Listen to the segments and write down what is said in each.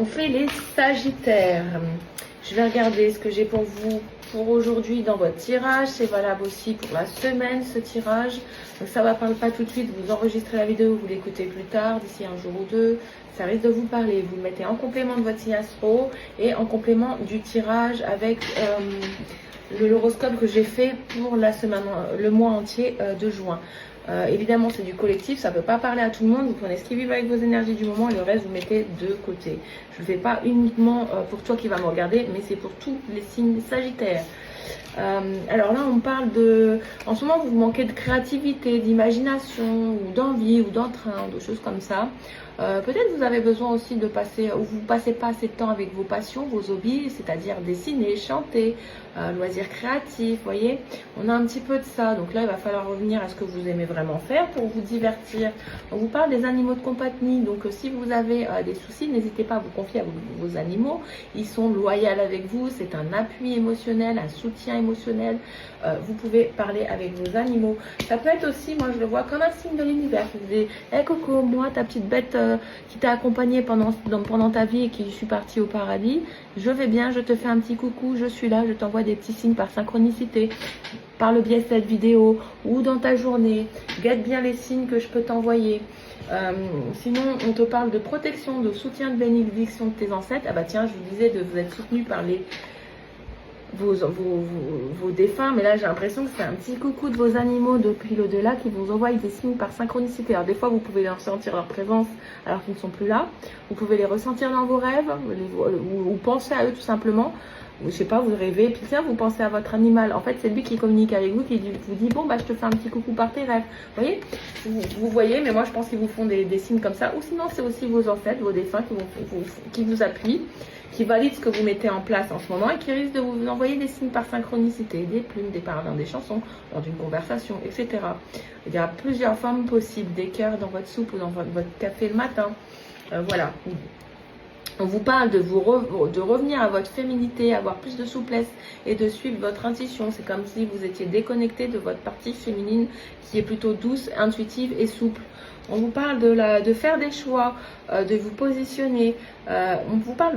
On fait les Sagittaires. Je vais regarder ce que j'ai pour vous pour aujourd'hui dans votre tirage. C'est valable aussi pour la semaine, ce tirage. Donc ça ne va pas tout de suite. Vous enregistrez la vidéo, vous l'écoutez plus tard, d'ici un jour ou deux. Ça risque de vous parler. Vous le mettez en complément de votre signe astro et en complément du tirage avec l'horoscope que j'ai fait pour la semaine, le mois entier de juin. Évidemment, c'est du collectif, ça ne peut pas parler à tout le monde. Vous prenez ce qui vit avec vos énergies du moment et le reste, vous mettez de côté. Je ne le fais pas uniquement pour toi qui va me regarder, mais c'est pour tous les signes sagittaires. Alors là, on parle de... En ce moment, vous manquez de créativité, d'imagination, ou d'envie, ou d'entrain, de choses comme ça. Peut-être vous avez besoin aussi de passer, ou vous ne passez pas assez de temps avec vos passions, vos hobbies, c'est-à-dire dessiner, chanter, loisirs créatifs, vous voyez. On a un petit peu de ça, donc là il va falloir revenir à ce que vous aimez vraiment faire pour vous divertir. On vous parle des animaux de compagnie, donc si vous avez des soucis, n'hésitez pas à vous confier à vos animaux. Ils sont loyaux avec vous, c'est un appui émotionnel, un soutien émotionnel. Vous pouvez parler avec vos animaux. Ça peut être aussi, moi je le vois comme un signe de l'univers. Vous dites, hey Coco, moi ta petite bête qui t'a accompagné pendant ta vie et qui je suis partie au paradis, je vais bien, je te fais un petit coucou, je suis là, je t'envoie des petits signes par synchronicité, par le biais de cette vidéo ou dans ta journée. Guette bien les signes que je peux t'envoyer. Sinon, on te parle de protection, de soutien, de bénédiction de tes ancêtres. Ah bah tiens, je vous disais de vous être soutenu par vos défunts, mais là j'ai l'impression que c'est un petit coucou de vos animaux depuis l'au-delà qui vous envoient des signes par synchronicité. Alors des fois vous pouvez ressentir leur présence alors qu'ils ne sont plus là, vous pouvez les ressentir dans vos rêves ou penser à eux tout simplement. Je sais pas, vous rêvez, puis tiens, vous pensez à votre animal. En fait, c'est lui qui communique avec vous, qui vous dit, bon, bah, je te fais un petit coucou par tes rêves. Vous voyez, vous voyez, mais moi, je pense qu'ils vous font des signes comme ça. Ou sinon, c'est aussi vos ancêtres, vos défunts qui vous appuient, qui valident ce que vous mettez en place en ce moment et qui risquent de vous envoyer des signes par synchronicité, des plumes, des parallèles, des chansons, lors d'une conversation, etc. Il y a plusieurs formes possibles, des cœurs dans votre soupe ou dans votre café le matin. Voilà. On vous parle de revenir à votre féminité, avoir plus de souplesse et de suivre votre intuition. C'est comme si vous étiez déconnecté de votre partie féminine qui est plutôt douce, intuitive et souple. On vous parle de faire des choix, de vous positionner. On vous parle,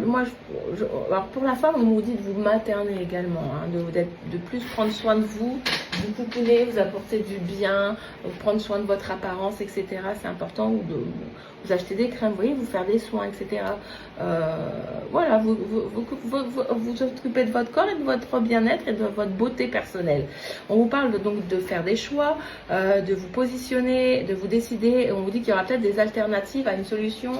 alors pour la femme, on vous dit de vous materner également, hein, de plus prendre soin de vous pouponner, vous apporter du bien, prendre soin de votre apparence, etc. C'est important, vous acheter des crèmes, vous voyez, vous faire des soins, etc. Voilà, vous occupez de votre corps et de votre bien-être et de votre beauté personnelle. On vous parle donc de faire des choix, de vous positionner, de vous décider. Et on vous dit qu'il y aura peut-être des alternatives à une solution,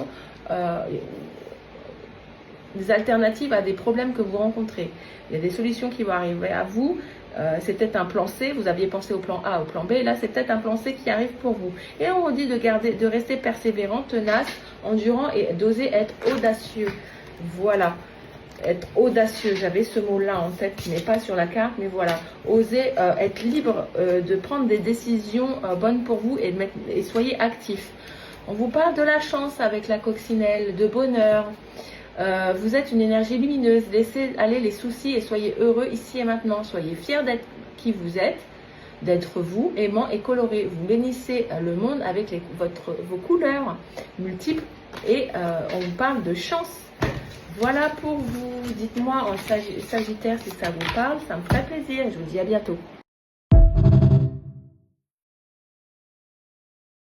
des alternatives à des problèmes que vous rencontrez. Il y a des solutions qui vont arriver à vous. C'est peut-être un plan C, vous aviez pensé au plan A, au plan B, là c'est peut-être un plan C qui arrive pour vous. Et on vous dit de rester persévérant, tenace, endurant et d'oser être audacieux. Voilà, être audacieux, j'avais ce mot-là en tête qui n'est pas sur la carte, mais voilà, oser être libre de prendre des décisions bonnes pour vous et soyez actifs. On vous parle de la chance avec la coccinelle, de bonheur. Vous êtes une énergie lumineuse, laissez aller les soucis et soyez heureux ici et maintenant. Soyez fiers d'être qui vous êtes, d'être vous, aimant et coloré. Vous bénissez le monde avec vos couleurs multiples et on vous parle de chance. Voilà pour vous. Dites-moi en Sagittaire si ça vous parle, ça me ferait plaisir et je vous dis à bientôt.